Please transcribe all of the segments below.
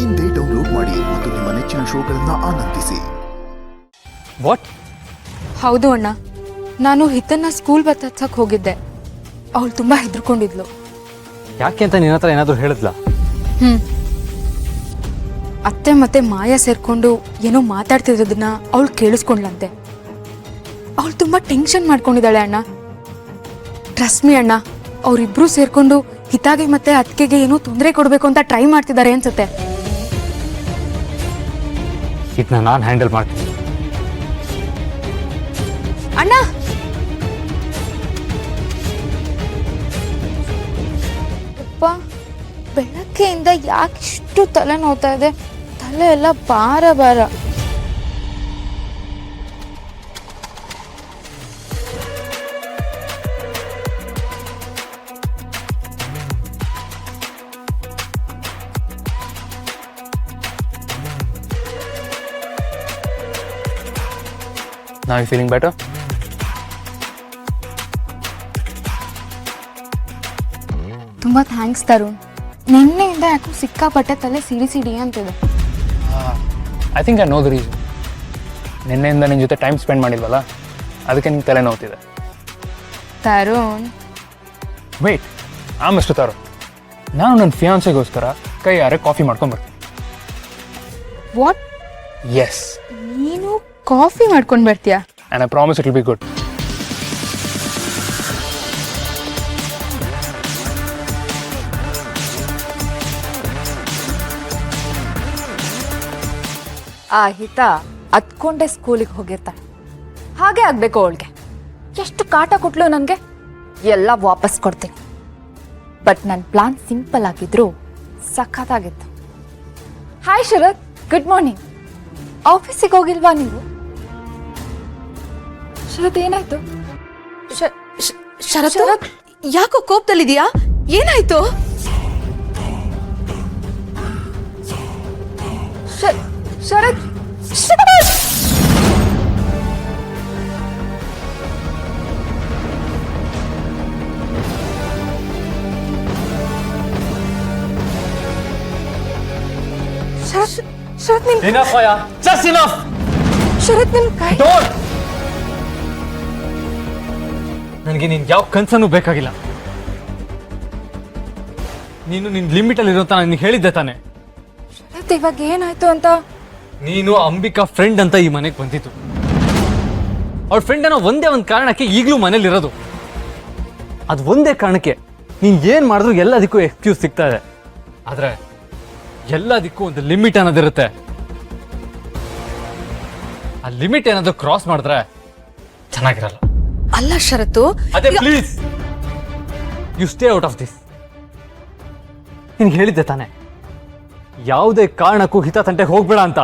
ಇಂದೇ ಡೌನ್ಲೋಡ್ ಮಾಡಿ ಮತ್ತು ನಿಮ್ಮ ನೆಚ್ಚಿನ ಶೋಗಳನ್ನು ಆನಂದಿಸಿ. ವಾಟ್? ಹೌದು ಅಣ್ಣ, ನಾನು ಹಿತನ್ನ ಸ್ಕೂಲ್ ಬಸ್ ಹಚ್ಚಕ್ಕೆ ಹೋಗಿದ್ದೆ. ಅವಳು ತುಂಬ ಹೆದರ್ಕೊಂಡಿದ್ಲು. ಯಾಕೆ ಅಂತ ನಿನ್ನ ಹತ್ರ ಏನಾದರೂ ಹೇಳಿದ್ಲಾ? ಅತ್ತೆ ಮತ್ತೆ ಮಾಯ ಸೇರ್ಕೊಂಡು ಏನೋ ಮಾತಾಡ್ತಿರೋದನ್ನ ಅವಳು ಕೇಳಿಸ್ಕೊಂಡ್ಲಂತೆ. ಅವಳು ತುಂಬ ಟೆನ್ಷನ್ ಮಾಡ್ಕೊಂಡಿದ್ದಾಳೆ ಅಣ್ಣ. ಟ್ರಸ್ಟ್ ಮೀ ಅಣ್ಣ, ಅವರಿಬ್ರು ಸೇರ್ಕೊಂಡು ಹಿತಾಗೆ ಮತ್ತೆ ಅತ್ತಿಗೆಗೆ ಏನೋ ತೊಂದರೆ ಕೊಡಬೇಕು ಅಂತ ಟ್ರೈ ಮಾಡ್ತಿದ್ದಾರೆ ಅನ್ಸುತ್ತೆ. ಇದನ್ನ ನಾನು ಹ್ಯಾಂಡಲ್ ಮಾಡ್ತೀನಿ. ಅಣ್ಣ, ಅಪ್ಪ, ಬೆಳಗ್ಗೆಯಿಂದ ಯಾಕಿಷ್ಟು ತಲೆ ನೋವ್ತಾ ಇದೆ? ತಲೆ ಎಲ್ಲ ಭಾರ ಭಾರ. Now you feeling better? ತುಂಬ ಥ್ಯಾಂಕ್ಸ್ ತರುಣ್. ನಿನ್ನೆಯಿಂದ ಯಾಕೋ ಸಿಕ್ಕಾಪಟ್ಟೆ ತಲೆ ಸಿಡಿ ಅಂತಿದೆ. I think I know the reason. ನಿನ್ನೆಯಿಂದ ನಿನ್ನ ಜೊತೆ ಟೈಮ್ ಸ್ಪೆಂಡ್ ಮಾಡಿಲ್ವಲ್ಲ, ಅದಕ್ಕೆ ನಿಂಗೆ ತಲೆ ನೋವ್ತಿದೆ. ತರುಣ್, ವೇಟ್, ಮಿಸ್ಟರ್ ತರುಣ್, ನಾನು ನನ್ನ ಫಿಯಾನ್ಸಿಗೋಸ್ಕರ ಕೈಯಾರೆ ಕಾಫಿ ಮಾಡ್ಕೊಂಡ್ಬರ್ತೀನಿ. ವಾಟ್? ಎಸ್, ನೀನು ಕಾಫಿ ಮಾಡ್ಕೊಂಡು ಬರ್ತೀಯಾ? And I promise it will be good. ಆ ಹಿತ ಅತ್ಕೊಂಡೆ ಸ್ಕೂಲಿಗೆ ಹೋಗಿರ್ತಾಳೆ. ಹಾಗೆ ಆಗ್ಬೇಕು ಅವಳಿಗೆ. ಎಷ್ಟು ಕಾಟ ಕೊಟ್ಲು ನನಗೆ, ಎಲ್ಲ ವಾಪಸ್ ಕೊಡ್ತೀನಿ. ಬಟ್ ನನ್ನ ಪ್ಲಾನ್ ಸಿಂಪಲ್ ಆಗಿದ್ರು ಸಖತ್ತಾಗಿತ್ತು. ಹಾಯ್ ಶರತ್, ಗುಡ್ ಮಾರ್ನಿಂಗ್. ಆಫೀಸಿಗೆ ಹೋಗಿಲ್ವಾ ನೀವು? ಶರತ್, ಏನಾಯ್ತು? ಶರತ್, ಯಾಕೋ ಕೋಪದಲ್ಲಿದೆಯಾ? ಏನಾಯ್ತು? ಶರತ್, ಶರತ್, ನಿನ್ Enough, Maya. Just enough. ಶರತ್, ನಿನ್ ಕೈ. Don't. ನನಗೆ ನಿನ್ ಯಾವ ಕನ್ಸನ್ನು ಬೇಕಾಗಿಲ್ಲ. ನೀನು ನಿನ್ ಲಿಮಿಟ್ ಅಲ್ಲಿ ಇರೋ ನಿನ್ಗೆ ಹೇಳಿದ್ದೆ ತಾನೆ. ಶರತ್, ಇವಾಗ ಏನಾಯ್ತು ಅಂತ? ನೀನು ಅಂಬಿಕಾ ಫ್ರೆಂಡ್ ಅಂತ ಈ ಮನೆಗೆ ಬಂದಿತ್ತು. ಅವ್ರ ಫ್ರೆಂಡ್ ಅನ್ನೋ ಒಂದೇ ಒಂದು ಕಾರಣಕ್ಕೆ ಈಗಲೂ ಮನೇಲಿ ಇರೋದು. ಅದು ಒಂದೇ ಕಾರಣಕ್ಕೆ ನೀನ್ ಏನ್ ಮಾಡಿದ್ರು ಎಲ್ಲದಕ್ಕೂ ಎಕ್ಸ್ಕ್ಯೂಸ್ ಸಿಗ್ತಾ ಇದೆ. ಆದ್ರೆ ಎಲ್ಲದಕ್ಕೂ ಒಂದು ಲಿಮಿಟ್ ಅನ್ನೋದಿರುತ್ತೆ. ಆ ಲಿಮಿಟ್ ಏನಾದ್ರು ಕ್ರಾಸ್ ಮಾಡಿದ್ರೆ ಚೆನ್ನಾಗಿರಲ್ಲ. ಅಲ್ಲ ಶರತ್ತು, ಅದೇ please you stay out of this. ನಿನ್ಗೆ ಹೇಳಿದ್ದೆ ತಾನೆ ಯಾವುದೇ ಕಾರಣಕ್ಕೂ ಹಿತ ತಂಟೆಗೆ ಹೋಗ್ಬೇಡ ಅಂತ.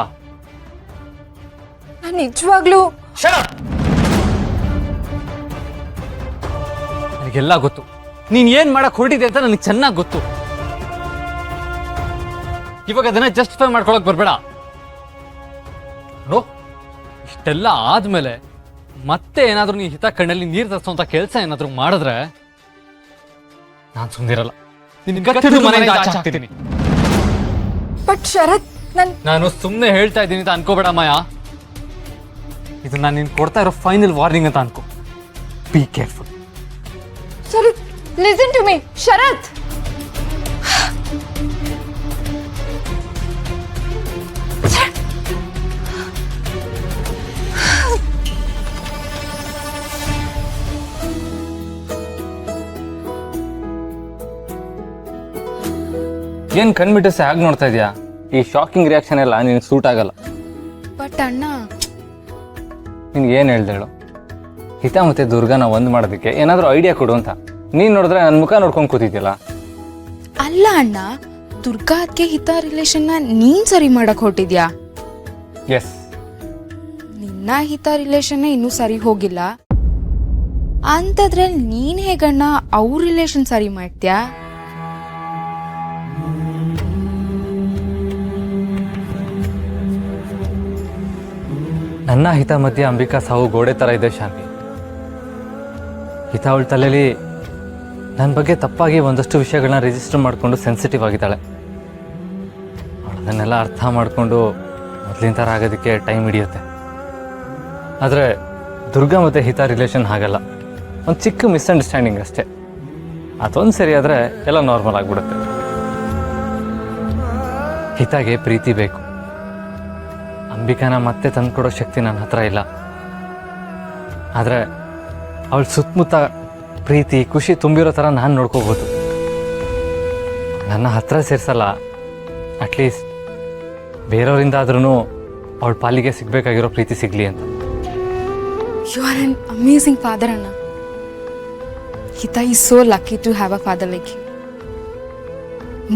ನಾನು ನಿಜವಾಗ್ಲೂ ನನಗೆಲ್ಲ ಗೊತ್ತು. ನೀನ್ ಏನ್ ಮಾಡಕ್ ಹೊರಟಿದೆ ಅಂತ ನನಗೆ ಚೆನ್ನಾಗಿ ಗೊತ್ತು. ಇವಾಗ ಅದನ್ನ ಜಸ್ಟಿಫೈ ಮಾಡ್ಕೊಳಕ್ ಬರ್ಬೇಡ. ನೋ, ಇಷ್ಟೆಲ್ಲ ಆದ್ಮೇಲೆ ಮತ್ತೆ ಏನಾದ್ರೂ ನೀ ಹಿತ ಕಣ್ಣಲ್ಲಿ ನೀರು ತರಿಸುವಂತ ಕೆಲಸ ಏನಾದ್ರೂ ಮಾಡಿದ್ರೆ ನಾನ್ ಸುಮ್ನಿರಲ್ಲ. ಮನೆಯಿಂದ ಆಚೆ ಹಾಕ್ತೀನಿ. ಬಟ್ ಶರತ್, ನಾನು ಸುಮ್ಮನೆ ಹೇಳ್ತಾ ಇದ್ದೀನಿ ಅಂತ ಅನ್ಕೋಬೇಡ ಮಾಯಾ. ಇದು ನಾನು ನಿನ್ ಕೊಡ್ತಾ ಇರೋ ಫೈನಲ್ ವಾರ್ನಿಂಗ್ ಅಂತ ಅನ್ಕೋ. Be careful. Sharat, listen to me. Sharat, ಏನು ಕಣ್ಬಿಟ್ಟು ಹೇಗೆ ನೋಡ್ತಾ ಇದೆಯಾ? ಈ ಶಾಕಿಂಗ್ ರಿಯಾಕ್ಷನ್ ಎಲ್ಲ ನಿನಗೆ ಸೂಟ್ ಆಗಲ್ಲ. ಬಟ್ ಅಣ್ಣ, ನಿನ್ಗೆ ಏನು ಹೇಳ್ದೆ ಹೇಳು? ಹಿತ ಮತ್ತೆ ದುರ್ಗಾನ ಒಂದು ಮಾಡೋದಕ್ಕೆ ಏನಾದರೂ ಐಡಿಯಾ ಕೊಡು ಅಂತ. ನೀನು ನೋಡಿದ್ರೆ ನನ್ನ ಮುಖ ನೋಡ್ಕೊಂಡು ಕೂತಿದ್ಯಲ್ಲ. ಅಲ್ಲ ಅಣ್ಣ, ದುರ್ಗಾ ಅದ್ಕೆ ಹಿತ ರಿಲೇಷನ್ನ ನೀನ್ ಸರಿ ಮಾಡಕ್ ಹೊರಟಿದ್ಯಾ? ಎಸ್, ನಿನ್ನ ಹಿತ ರಿಲೇಷನ್ ಇನ್ನೂ ಸರಿ ಹೋಗಿಲ್ಲ ಅಂತದ್ರಲ್ಲಿ ನೀನ್ ಹೇಗಣ್ಣ ಅವ್ರ ರಿಲೇಷನ್ ಸರಿ ಮಾಡ್ತ್ಯಾ? ನನ್ನ ಹಿತ ಮಧ್ಯೆ ಅಂಬಿಕಾ ಸಾವು ಗೋಡೆ ಥರ ಇದೆ ಶಾಂತಿ. ಹಿತ ಅವಳ ತಲೆಯಲ್ಲಿ ನನ್ನ ಬಗ್ಗೆ ತಪ್ಪಾಗಿ ಒಂದಷ್ಟು ವಿಷಯಗಳನ್ನ ರಿಜಿಸ್ಟರ್ ಮಾಡಿಕೊಂಡು ಸೆನ್ಸಿಟಿವ್ ಆಗಿದ್ದಾಳೆ. ಅವಳ ಅದನ್ನೆಲ್ಲ ಅರ್ಥ ಮಾಡಿಕೊಂಡು ಮೊದಲಿನ ಥರ ಆಗೋದಕ್ಕೆ ಟೈಮ್ ಹಿಡಿಯುತ್ತೆ. ಆದರೆ ದುರ್ಗಾ ಮತ್ತು ಹಿತಾ ರಿಲೇಷನ್ ಹಾಗಲ್ಲ. ಒಂದು ಚಿಕ್ಕ ಮಿಸ್ಅಂಡರ್ಸ್ಟ್ಯಾಂಡಿಂಗ್ ಅಷ್ಟೇ. ಅದೊಂದು ಸರಿ ಆದರೆ ಎಲ್ಲ ನಾರ್ಮಲ್ ಆಗಿಬಿಡುತ್ತೆ. ಹಿತಾಗೆ ಪ್ರೀತಿ ಬೇಕು. ಅಂಬಿಕಾನ ಮತ್ತೆ ತಂದುಕೊಡೋ ಶಕ್ತಿ ನನ್ನ ಹತ್ರ ಇಲ್ಲ. ಆದರೆ ಅವಳ ಸುತ್ತಮುತ್ತ ಪ್ರೀತಿ ಖುಷಿ ತುಂಬಿರೋ ಥರ ನಾನು ನೋಡ್ಕೋಬೋದು. ನನ್ನ ಹತ್ರ ಸೇರಿಸಲ್ಲ, ಅಟ್ಲೀಸ್ಟ್ ಬೇರೆಯವರಿಂದಾದ್ರೂ ಅವಳ ಪಾಲಿಗೆ ಸಿಗಬೇಕಾಗಿರೋ ಪ್ರೀತಿ ಸಿಗಲಿ ಅಂತ. You are an amazing father ಅಣ್ಣ. Hita is so lucky to have a father like you.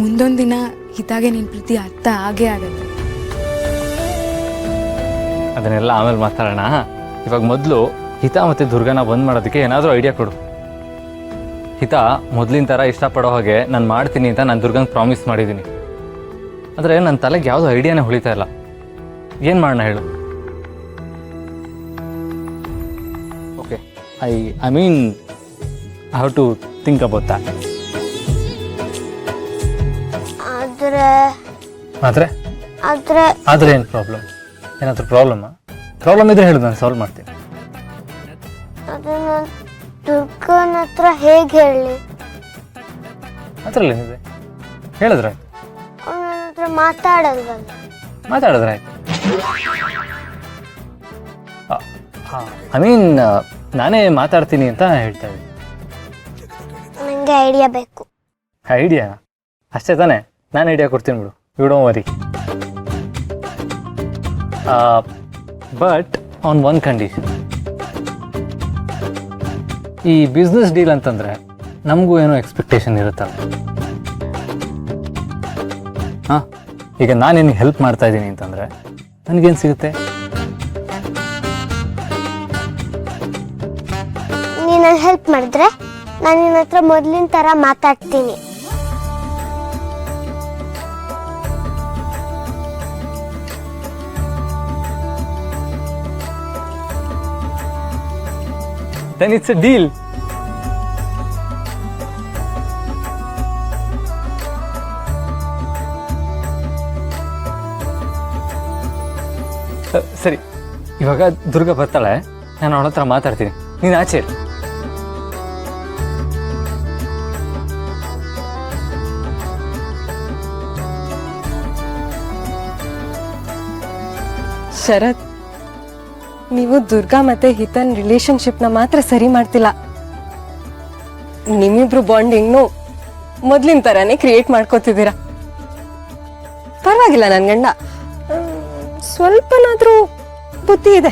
ಮುಂದೊಂದು ದಿನ ಹಿತಾಗೆ ನಿನ್ನ ಪ್ರೀತಿ ಅರ್ಥ ಆಗೇ ಆಗುತ್ತೆ. ಅದನ್ನೆಲ್ಲ ಆಮೇಲೆ ಮಾತಾಡೋಣ. ಇವಾಗ ಮೊದಲು ಹಿತಾ ಮತ್ತು ದುರ್ಗಾನ ಬಂದ್ ಮಾಡೋದಕ್ಕೆ ಏನಾದರೂ ಐಡಿಯಾ ಕೊಡು. ಹಿತಾ ಮೊದಲಿನ ಥರ ಇಷ್ಟಪಡೋ ಹಾಗೆ ನಾನು ಮಾಡ್ತೀನಿ ಅಂತ ನಾನು ದುರ್ಗಂಗೆ ಪ್ರಾಮಿಸ್ ಮಾಡಿದ್ದೀನಿ. ಆದರೆ ನನ್ನ ತಲೆಗೆ ಯಾವುದೋ ಐಡಿಯಾನೇ ಹೊಳಿತಾ ಇಲ್ಲ. ಏನು ಮಾಡೋಣ ಹೇಳು? Okay, I mean I have to think about that. ಆದರೆ ಏನು ಪ್ರಾಬ್ಲಮ್? ಏನಾದರೂ ಪ್ರಾಬ್ಲಮ್ ಇದ್ರೆ ಹೇಳು, ನಾನು ಸಾಲ್ವ್ ಮಾಡ್ತೀನಿ. ಅದನ್ನ ದುರ್ಗನ ಹತ್ರ ಹೇಗೆ ಹೇಳಿ? ಅದರಲ್ಲಿ ಏನಿದೆ, ಹೇಳಿದ್ರೆ ಅವನ ಹತ್ರ ಮಾತಾಡಲ್ವಲ್ಲ. ಮಾತಾಡಿದ್ರೆ ಐ ಮೀನ್ ನಾನೇ ಮಾತಾಡ್ತೀನಿ ಅಂತ ಹೇಳ್ತಾ ಇದ್ದೀನಿ. ನನಗೆ ಐಡಿಯಾ ಬೇಕು. ಐಡಿಯಾ ಅಷ್ಟೇ ತಾನೇ? ನಾನು ಐಡಿಯಾ ಕೊಡ್ತೀನಿ ಬಿಡು, you don't worry. But on one condition. ಈ ಬಿಸ್ನೆಸ್ ಡೀಲ್ ಅಂತಂದರೆ ನಮಗೂ ಏನೋ ಎಕ್ಸ್ಪೆಕ್ಟೇಷನ್ ಇರುತ್ತಲ್ಲ. ಹಾಂ, ಈಗ ನಾನೇನು ಹೆಲ್ಪ್ ಮಾಡ್ತಾ ಇದ್ದೀನಿ ಅಂತಂದರೆ ನನಗೇನು ಸಿಗುತ್ತೆ? ನೀನು ಹೆಲ್ಪ್ ಮಾಡಿದ್ರೆ ನಾನು ನಿನ್ನ ಹತ್ರ ಮೊದಲಿನ ಥರ ಮಾತಾಡ್ತೀನಿ. Then it's a deal. ಸರಿ, ಇವಾಗ ದುರ್ಗಾ ಬರ್ತಾಳೆ, ನಾನು ಅವಳ ಹತ್ರ ಮಾತಾಡ್ತೀನಿ, ನೀನು ಆಚೆ ಇರು. ಶರತ್, ನೀವು ದುರ್ಗಾ ಮತ್ತೆ ಹಿತನ್ ರಿಲೇಶನ್ಶಿಪ್ನ ಮಾತ್ರ ಸರಿ ಮಾಡ್ತಿಲ್ಲ. ನಿಮ್ಮಿಬ್ರು ಬಾಂಡಿಂಗ್ನು ಮೊದ್ಲಿನ ತರಾನೇ ಕ್ರಿಯೇಟ್ ಮಾಡ್ಕೋತಿದ್ದೀರಾ. ಪರವಾಗಿಲ್ಲ, ನನ್ ಗಂಡ ಸ್ವಲ್ಪನಾದ್ರೂ ಬುದ್ಧಿ ಇದೆ.